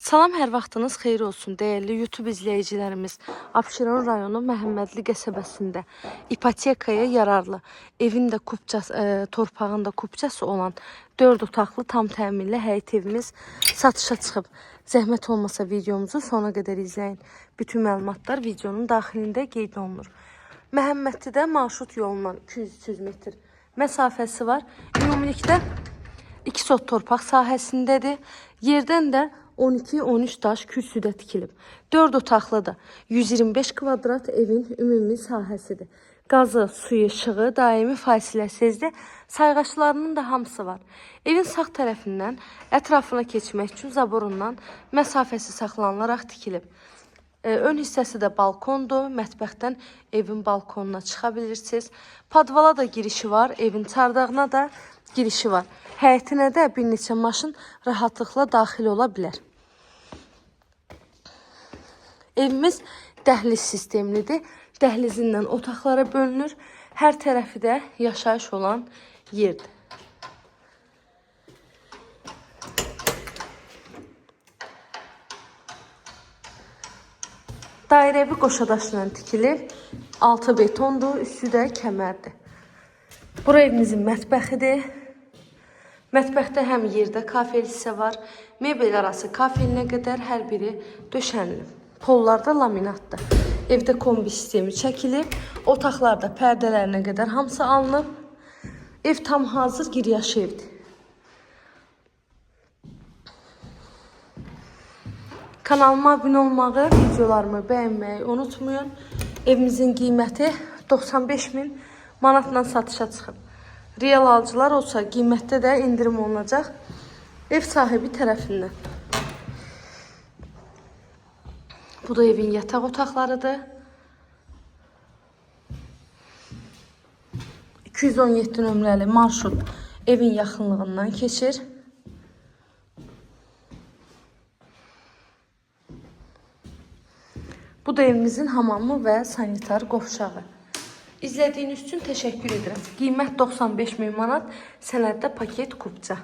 Salam, hər vaxtınız xeyir olsun, dəyərli YouTube izləyicilərimiz. Abşeron rayonu Məhəmmədli qəsəbəsində ipotekaya yararlı, evin də torpağın da kupçası olan 4 otaqlı tam təminli həyət evimiz satışa çıxıb. Zəhmət olmasa videomuzu sona qədər izləyin. Bütün məlumatlar videonun daxilində qeyd olunur. Məhəmmədlidə marşrut yolundan 200 metr məsafəsi var. Ümumilikdə 2 sot torpaq sahəsindədir. Yerdən də 12-13 daş kürsüdə tikilib. 4 otaqlıdır. 125 kvadrat evin ümumi sahəsidir. Qazı, suyu, işığı, daimi fasiləsizdir. Sayğaçlarının da hamısı var. Evin sağ tərəfindən ətrafına keçmək üçün zaborundan məsafəsi saxlanılaraq tikilib. Ön hissəsi də balkondur. Mətbəxdən evin balkonuna çıxa bilirsiniz. Padvala da girişi var. Evin çardağına da girişi var. Həyətinə də bir neçə maşın rahatlıqla daxil ola bilər. Evimiz dəhliz sistemlidir. Dəhlizindən otaqlara bölünür. Hər tərəfi də yaşayış olan yerdir. Dairəvi qoşadaşla tikilib. Altı betondur, üstü də kəmərdir. Bura evimizin mətbəxidir. Mətbəxdə həm yerdə kafel hissə var. Mebel arası kafelinə qədər hər biri döşənilib. Pollarda laminatdır. Evdə kombi sistemi çəkilib. Otaqlarda pərdələrinə qədər hamısı alınıb. Ev tam hazır giryaş evdir. Kanalıma abunə olmağı, videolarımı bəyənməyi unutmayın. Evimizin qiyməti 95.000 manatla satışa çıxıb. Real alıcılar olsa qiymətdə də indirim olunacaq ev sahibi tərəfindən. Bu da evin yataq otaqlarıdır. 217 nömrəli marşrut evin yaxınlığından keçir. Bu da evimizin hamamı və sanitar qovşağı. İzlədiyiniz üçün təşəkkür edirəm. Qiymət 95.000 manat, sənəddə paket kupça.